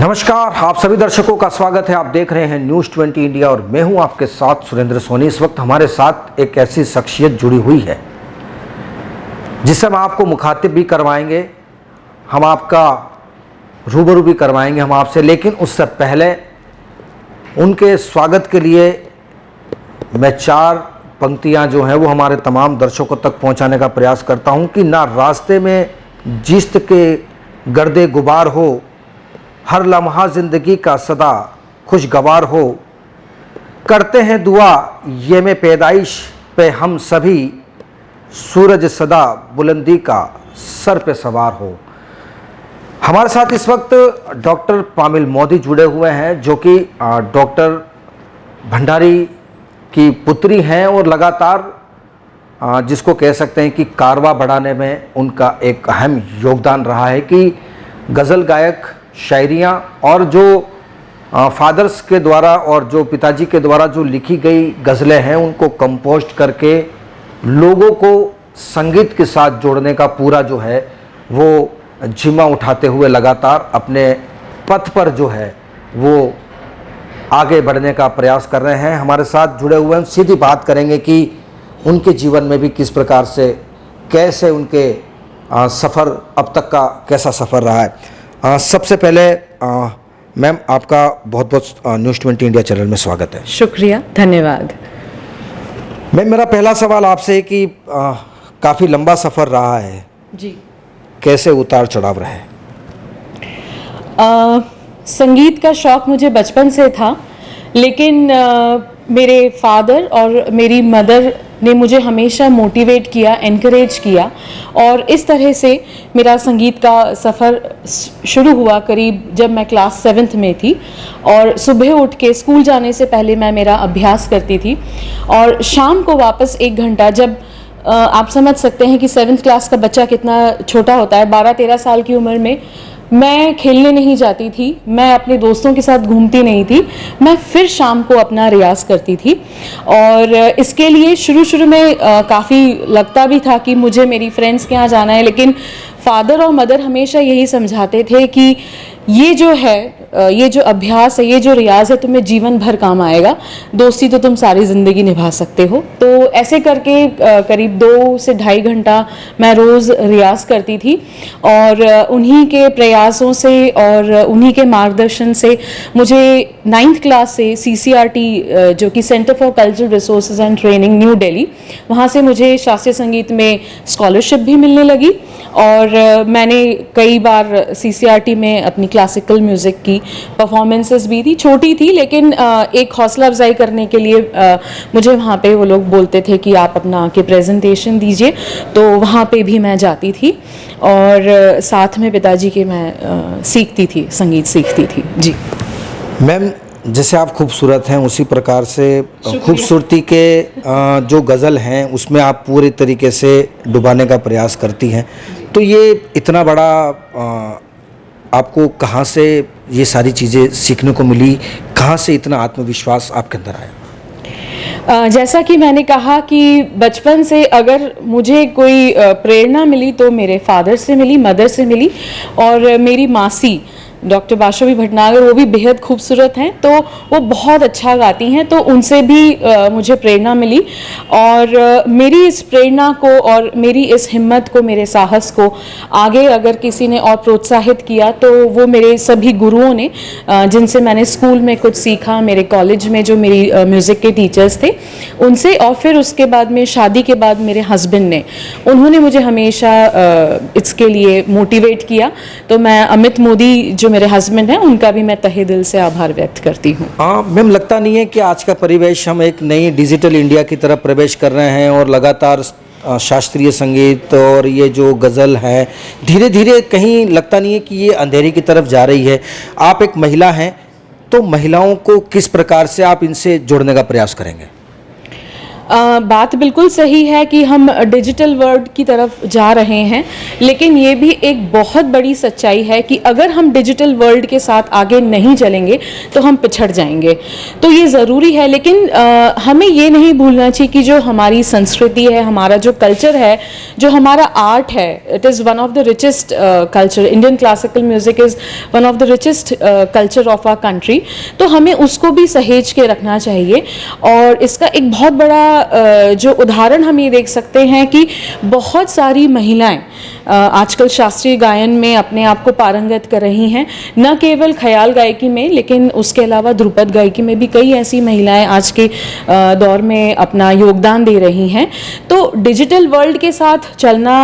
नमस्कार, आप सभी दर्शकों का स्वागत है। आप देख रहे हैं न्यूज़ 20 इंडिया और मैं हूं आपके साथ सुरेंद्र सोनी। इस वक्त हमारे साथ एक ऐसी शख्सियत जुड़ी हुई है जिससे हम आपको मुखातिब भी करवाएंगे, हम आपका रूबरू भी करवाएंगे हम आपसे। लेकिन उससे पहले उनके स्वागत के लिए मैं 4 पंक्तियां जो हैं वो हमारे तमाम दर्शकों तक पहुंचाने का प्रयास करता हूं कि ना रास्ते में जिस्त के गर्दे गुबार हो, हर लम्हा ज़िंदगी का सदा खुशगवार हो, करते हैं दुआ ये में पैदाइश पे हम सभी, सूरज सदा बुलंदी का सर पे सवार हो। हमारे साथ इस वक्त डॉक्टर पामिल मोदी जुड़े हुए हैं जो कि डॉक्टर भंडारी की पुत्री हैं और लगातार जिसको कह सकते हैं कि कारवा बढ़ाने में उनका एक अहम योगदान रहा है कि गज़ल गायक, शायरियाँ और जो फादर्स के द्वारा और जो पिताजी के द्वारा जो लिखी गई गज़लें हैं उनको कंपोस्ट करके लोगों को संगीत के साथ जोड़ने का पूरा जो है वो जिम्मा उठाते हुए लगातार अपने पथ पर जो है वो आगे बढ़ने का प्रयास कर रहे हैं। हमारे साथ जुड़े हुए हैं, सीधी बात करेंगे कि उनके जीवन में भी किस प्रकार से कैसे उनके सफ़र अब तक का कैसा सफ़र रहा है। सबसे पहले मैम आपका बहुत बहुत न्यूज़ 20 इंडिया चैनल में स्वागत है। शुक्रिया, धन्यवाद। मैम मेरा पहला सवाल आपसे है कि काफ़ी लंबा सफ़र रहा है जी, कैसे उतार चढ़ाव रहे? संगीत का शौक़ मुझे बचपन से था, लेकिन मेरे फादर और मेरी मदर ने मुझे हमेशा मोटिवेट किया, एनकरेज किया और इस तरह से मेरा संगीत का सफ़र शुरू हुआ करीब जब मैं क्लास 7th में थी। और सुबह उठ के स्कूल जाने से पहले मैं मेरा अभ्यास करती थी और शाम को वापस 1 घंटा, जब आप समझ सकते हैं कि 7th क्लास का बच्चा कितना छोटा होता है, 12-13 साल की उम्र में मैं खेलने नहीं जाती थी, मैं अपने दोस्तों के साथ घूमती नहीं थी, मैं फिर शाम को अपना रियाज करती थी। और इसके लिए शुरू में काफ़ी लगता भी था कि मुझे मेरी फ्रेंड्स के यहाँ जाना है, लेकिन फादर और मदर हमेशा यही समझाते थे कि ये जो है, ये जो अभ्यास है, ये जो रियाज है तुम्हें जीवन भर काम आएगा, दोस्ती तो तुम सारी ज़िंदगी निभा सकते हो। तो ऐसे करके करीब 2 से ढाई घंटा मैं रोज़ रियाज करती थी और उन्हीं के प्रयासों से और उन्हीं के मार्गदर्शन से मुझे 9th क्लास से CCRT जो कि centre for cultural resources and training new Delhi, वहाँ से मुझे शास्त्रीय संगीत में स्कॉलरशिप भी मिलने लगी और मैंने कई बार CCRT में अपनी क्लासिकल म्यूज़िक की परफॉर्मेंसेस भी दी। छोटी थी लेकिन एक हौसला अफजाई करने के लिए मुझे वहाँ पे वो लोग बोलते थे कि आप अपना आके प्रेजेंटेशन दीजिए, तो वहाँ पे भी मैं जाती थी और साथ में पिताजी के मैं सीखती थी, संगीत सीखती थी। जी मैम, जैसे आप खूबसूरत हैं उसी प्रकार से खूबसूरती के जो गज़ल हैं उसमें आप पूरे तरीके से डुबाने का प्रयास करती हैं। तो ये इतना बड़ा आपको कहाँ से ये सारी चीज़ें सीखने को मिली, कहाँ से इतना आत्मविश्वास आपके अंदर आया? जैसा कि मैंने कहा कि बचपन से अगर मुझे कोई प्रेरणा मिली तो मेरे फादर से मिली, मदर से मिली और मेरी मासी डॉक्टर बाशवी भटनागर, वो भी बेहद खूबसूरत हैं, तो वो बहुत अच्छा गाती हैं, तो उनसे भी मुझे प्रेरणा मिली। और मेरी इस प्रेरणा को और मेरी इस हिम्मत को, मेरे साहस को आगे अगर किसी ने और प्रोत्साहित किया तो वो मेरे सभी गुरुओं ने, जिनसे मैंने स्कूल में कुछ सीखा, मेरे कॉलेज में जो मेरी म्यूज़िक के टीचर्स थे उनसे, और फिर उसके बाद में शादी के बाद मेरे हस्बैंड ने, उन्होंने मुझे हमेशा इसके लिए मोटिवेट किया। तो मैं अमित मोदी जो मेरे हस्बैंड हैं उनका भी मैं तहे दिल से आभार व्यक्त करती हूँ। मैम, लगता नहीं है कि आज का परिवेश, हम एक नई डिजिटल इंडिया की तरफ प्रवेश कर रहे हैं और लगातार शास्त्रीय संगीत और ये जो गज़ल है धीरे धीरे कहीं लगता नहीं है कि ये अंधेरी की तरफ जा रही है? आप एक महिला हैं तो महिलाओं को किस प्रकार से आप इनसे जोड़ने का प्रयास करेंगे? बात बिल्कुल सही है कि हम डिजिटल वर्ल्ड की तरफ जा रहे हैं, लेकिन ये भी एक बहुत बड़ी सच्चाई है कि अगर हम डिजिटल वर्ल्ड के साथ आगे नहीं चलेंगे तो हम पिछड़ जाएंगे। तो ये ज़रूरी है, लेकिन हमें ये नहीं भूलना चाहिए कि जो हमारी संस्कृति है, हमारा जो कल्चर है, जो हमारा आर्ट है, it is one of the richest culture. Indian classical music is one of the richest culture of our country. तो हमें उसको भी सहेज के रखना चाहिए। और इसका एक बहुत बड़ा जो उदाहरण हम ये देख सकते हैं कि बहुत सारी महिलाएं आजकल शास्त्रीय गायन में अपने आप को पारंगत कर रही हैं, न केवल ख्याल गायकी में, लेकिन उसके अलावा ध्रुपद गायकी में भी कई ऐसी महिलाएं आज के दौर में अपना योगदान दे रही हैं। तो डिजिटल वर्ल्ड के साथ चलना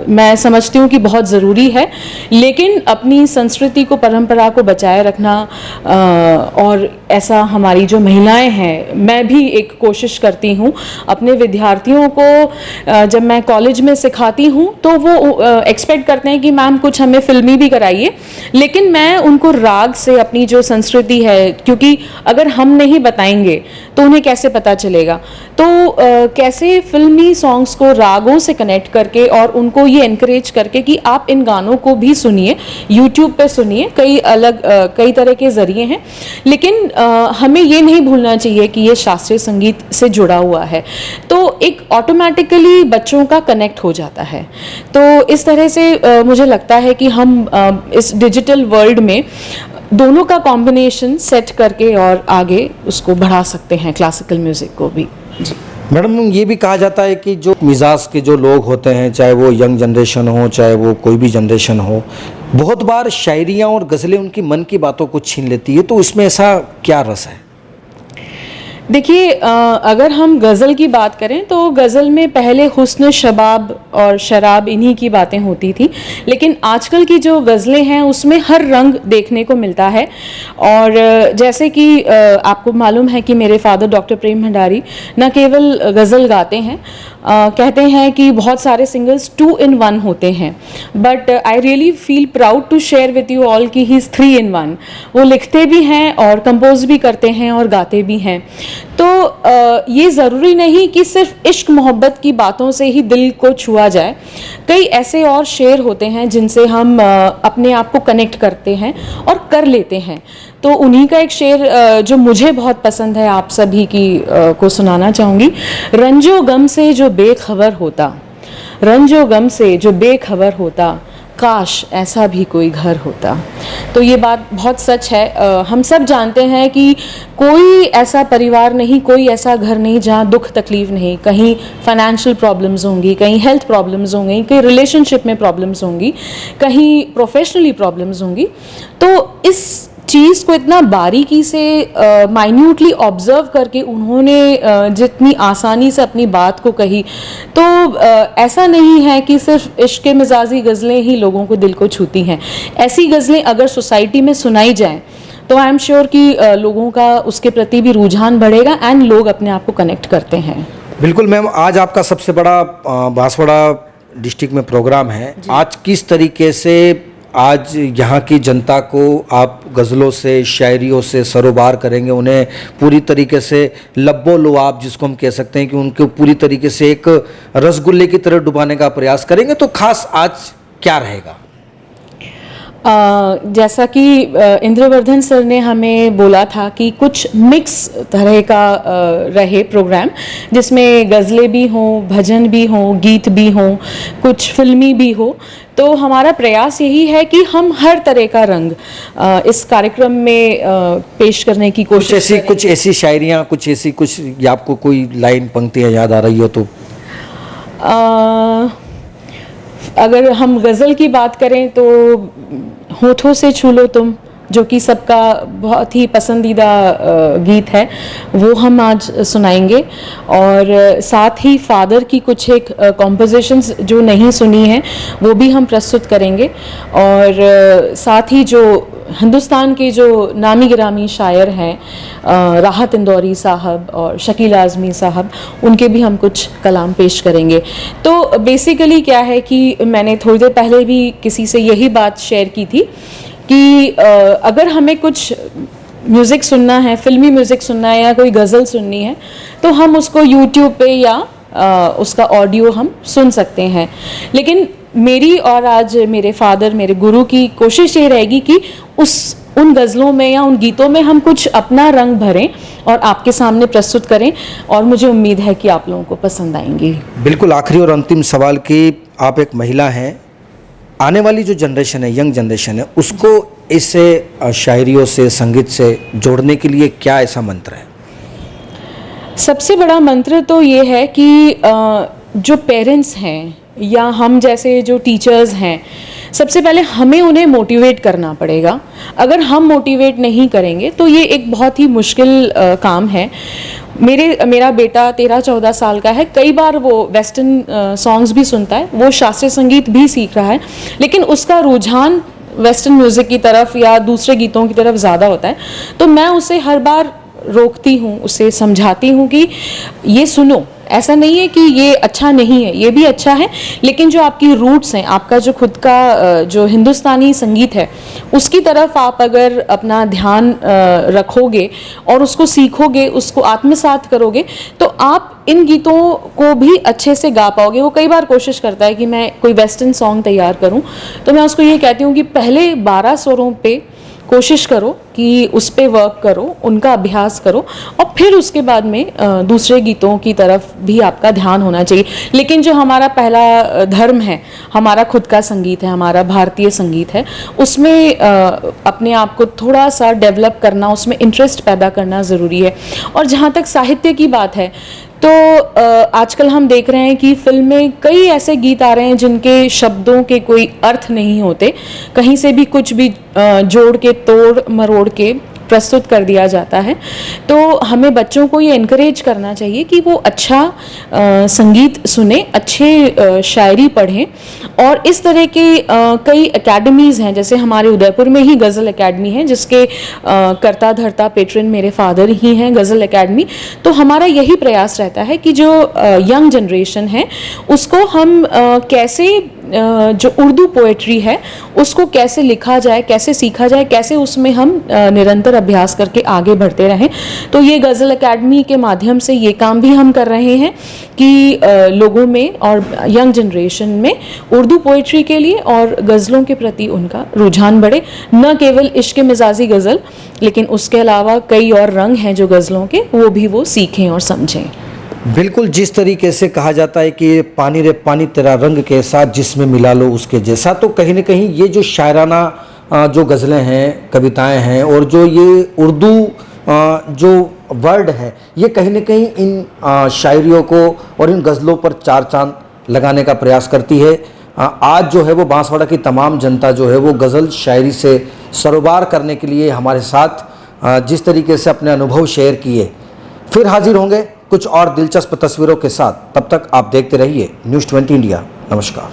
मैं समझती हूँ कि बहुत ज़रूरी है, लेकिन अपनी संस्कृति को, परंपरा को बचाए रखना और ऐसा हमारी जो महिलाएं हैं, मैं भी एक कोशिश करती हूँ अपने विद्यार्थियों को जब मैं कॉलेज में सिखाती हूँ तो वो एक्सपेक्ट करते हैं कि मैम कुछ हमें फिल्मी भी कराइए, लेकिन मैं उनको राग से अपनी जो संस्कृति है, क्योंकि अगर हम नहीं बताएंगे तो उन्हें कैसे पता चलेगा, तो कैसे फिल्मी सॉन्ग्स को रागों से कनेक्ट करके और उनको ये इनकरेज करके कि आप इन गानों को भी सुनिए, यूट्यूब पे सुनिए, कई तरह के ज़रिए हैं, लेकिन हमें ये नहीं भूलना चाहिए कि ये शास्त्रीय संगीत से जुड़ा हुआ है, तो एक ऑटोमेटिकली बच्चों का कनेक्ट हो जाता है। तो इस तरह से मुझे लगता है कि हम इस डिजिटल वर्ल्ड में दोनों का कॉम्बिनेशन सेट करके और आगे उसको बढ़ा सकते हैं, क्लासिकल म्यूज़िक को भी। जी मैडम, ये भी कहा जाता है कि जो मिजाज के जो लोग होते हैं, चाहे वो यंग जनरेशन हो, चाहे वो कोई भी जनरेशन हो, बहुत बार शायरियाँ और गज़लें उनकी मन की बातों को छीन लेती है, तो इसमें ऐसा क्या रस है? देखिए, अगर हम गज़ल की बात करें तो गज़ल में पहले हुस्न, शबाब और शराब इन्हीं की बातें होती थी, लेकिन आजकल की जो गज़लें हैं उसमें हर रंग देखने को मिलता है। और जैसे कि आपको मालूम है कि मेरे फादर डॉक्टर प्रेम भंडारी न केवल गज़ल गाते हैं, कहते हैं कि बहुत सारे सिंगर्स 2 in 1 होते हैं, but I really feel proud to share with you all कि ही इज़ 3 in 1। वो लिखते भी हैं और कंपोज भी करते हैं और गाते भी हैं। तो ये ज़रूरी नहीं कि सिर्फ इश्क मोहब्बत की बातों से ही दिल को छुआ जाए, कई ऐसे और शेर होते हैं जिनसे हम अपने आप को कनेक्ट करते हैं और कर लेते हैं। तो उन्हीं का एक शेर जो मुझे बहुत पसंद है, आप सभी को सुनाना चाहूँगी। रंजो गम से जो बेखबर होता, रंजो गम से जो बेखबर होता, काश ऐसा भी कोई घर होता। तो ये बात बहुत सच है। हम सब जानते हैं कि कोई ऐसा परिवार नहीं, कोई ऐसा घर नहीं जहाँ दुख तकलीफ नहीं। कहीं फाइनेंशियल प्रॉब्लम्स होंगी, कहीं हेल्थ प्रॉब्लम्स होंगी, कहीं रिलेशनशिप में प्रॉब्लम्स होंगी, कहीं प्रोफेशनली प्रॉब्लम्स होंगी। तो इस चीज़ को इतना बारीकी से माइन्यूटली ऑब्जर्व करके उन्होंने जितनी आसानी से अपनी बात को कही, तो ऐसा नहीं है कि सिर्फ इश्क मिजाजी गज़लें ही लोगों को दिल को छूती हैं। ऐसी गज़लें अगर सोसाइटी में सुनाई जाएं तो आई एम श्योर कि लोगों का उसके प्रति भी रुझान बढ़ेगा एंड लोग अपने आप को कनेक्ट करते हैं। बिल्कुल मैम, आज आपका सबसे बड़ा बांसवाड़ा डिस्ट्रिक्ट में प्रोग्राम है। आज किस तरीके से आज यहाँ की जनता को आप गज़लों से, शायरियों से सरोबार करेंगे, उन्हें पूरी तरीके से लब्बो लुआब जिसको हम कह सकते हैं कि उनको पूरी तरीके से एक रसगुल्ले की तरह डुबाने का प्रयास करेंगे, तो खास आज क्या रहेगा? जैसा कि इंद्रवर्धन सर ने हमें बोला था कि कुछ मिक्स तरह का रहे प्रोग्राम, जिसमें गज़लें भी हों, भजन भी हों, गीत भी हों, कुछ फिल्मी भी हो। तो हमारा प्रयास यही है कि हम हर तरह का रंग इस कार्यक्रम में पेश करने की कोशिश करें। कुछ ऐसी शायरियाँ, कुछ या आपको कोई लाइन, पंक्तियाँ याद आ रही हो तो? अगर हम गज़ल की बात करें तो होठों से छू लो तुम, जो कि सबका बहुत ही पसंदीदा गीत है, वो हम आज सुनाएंगे। और साथ ही फादर की कुछ एक कॉम्पोजिशंस जो नहीं सुनी हैं वो भी हम प्रस्तुत करेंगे। और साथ ही जो हिंदुस्तान के जो नामी गिरामी शायर हैं, राहत इंदौरी साहब और शकील आज़मी साहब, उनके भी हम कुछ कलाम पेश करेंगे। तो बेसिकली क्या है कि मैंने थोड़ी देर पहले भी किसी से यही बात शेयर की थी कि अगर हमें कुछ म्यूज़िक सुनना है, फिल्मी म्यूज़िक सुनना है या कोई गज़ल सुननी है तो हम उसको यूट्यूब पे या उसका ऑडियो हम सुन सकते हैं। लेकिन मेरी और आज मेरे फादर, मेरे गुरु की कोशिश ये रहेगी कि उन गज़लों में या उन गीतों में हम कुछ अपना रंग भरें और आपके सामने प्रस्तुत करें, और मुझे उम्मीद है कि आप लोगों को पसंद आएंगी। बिल्कुल आखिरी और अंतिम सवाल कि आप एक महिला हैं, आने वाली जो जनरेशन है, यंग जनरेशन है, उसको इससे शायरियों से, संगीत से जोड़ने के लिए क्या ऐसा मंत्र है? सबसे बड़ा मंत्र तो ये है कि जो पेरेंट्स हैं या हम जैसे जो टीचर्स हैं, सबसे पहले हमें उन्हें मोटिवेट करना पड़ेगा। अगर हम मोटिवेट नहीं करेंगे तो ये एक बहुत ही मुश्किल काम है। मेरा बेटा 13-14 साल का है, कई बार वो वेस्टर्न सॉन्ग्स भी सुनता है, वो शास्त्रीय संगीत भी सीख रहा है, लेकिन उसका रुझान वेस्टर्न म्यूज़िक की तरफ या दूसरे गीतों की तरफ ज़्यादा होता है। तो मैं उसे हर बार रोकती हूँ, उसे समझाती हूँ कि ये सुनो, ऐसा नहीं है कि ये अच्छा नहीं है, ये भी अच्छा है, लेकिन जो आपकी रूट्स हैं, आपका जो खुद का जो हिंदुस्तानी संगीत है, उसकी तरफ आप अगर अपना ध्यान रखोगे और उसको सीखोगे, उसको आत्मसात करोगे, तो आप इन गीतों को भी अच्छे से गा पाओगे। वो कई बार कोशिश करता है कि मैं कोई वेस्टर्न सॉन्ग तैयार करूं, तो मैं उसको ये कहती हूँ कि पहले 12 स्वरों पे कोशिश करो कि उस पे वर्क करो, उनका अभ्यास करो, और फिर उसके बाद में दूसरे गीतों की तरफ भी आपका ध्यान होना चाहिए। लेकिन जो हमारा पहला धर्म है, हमारा खुद का संगीत है, हमारा भारतीय संगीत है, उसमें अपने आप को थोड़ा सा डेवलप करना, उसमें इंटरेस्ट पैदा करना ज़रूरी है। और जहाँ तक साहित्य की बात है तो आजकल हम देख रहे हैं कि फिल्म में कई ऐसे गीत आ रहे हैं जिनके शब्दों के कोई अर्थ नहीं होते, कहीं से भी कुछ भी जोड़ के, तोड़ मरोड़ के प्रस्तुत कर दिया जाता है। तो हमें बच्चों को ये इनकरेज करना चाहिए कि वो अच्छा संगीत सुने, अच्छे शायरी पढ़ें, और इस तरह के कई एकेडमीज़ हैं, जैसे हमारे उदयपुर में ही गज़ल एकेडमी है, जिसके कर्ता धर्ता पेट्रन मेरे फादर ही हैं, गज़ल एकेडमी। तो हमारा यही प्रयास रहता है कि जो यंग जनरेशन है उसको हम कैसे जो उर्दू पोएट्री है उसको कैसे लिखा जाए, कैसे सीखा जाए, कैसे उसमें हम निरंतर अभ्यास करके आगे बढ़ते रहें। तो ये गज़ल एकेडमी के माध्यम से ये काम भी हम कर रहे हैं कि लोगों में और यंग जनरेशन में उर्दू पोएट्री के लिए और गज़लों के प्रति उनका रुझान बढ़े। न केवल इश्क मिजाजी गज़ल, लेकिन उसके अलावा कई और रंग हैं जो गज़लों के, वो भी वो सीखें और समझें। बिल्कुल, जिस तरीके से कहा जाता है कि पानी रे पानी तेरा रंग के साथ जिसमें मिला लो उसके जैसा, तो कहीं ना कहीं ये जो शायराना जो गज़लें हैं, कविताएं हैं, और जो ये उर्दू जो वर्ड है, ये कहीं ना कहीं इन शायरियों को और इन गज़लों पर चार चांद लगाने का प्रयास करती है। आज जो है वो बांसवाड़ा की तमाम जनता जो है वो गज़ल शायरी से सरोबार करने के लिए हमारे साथ जिस तरीके से अपने अनुभव शेयर किए, फिर हाजिर होंगे कुछ और दिलचस्प तस्वीरों के साथ। तब तक आप देखते रहिए News 20 इंडिया। नमस्कार।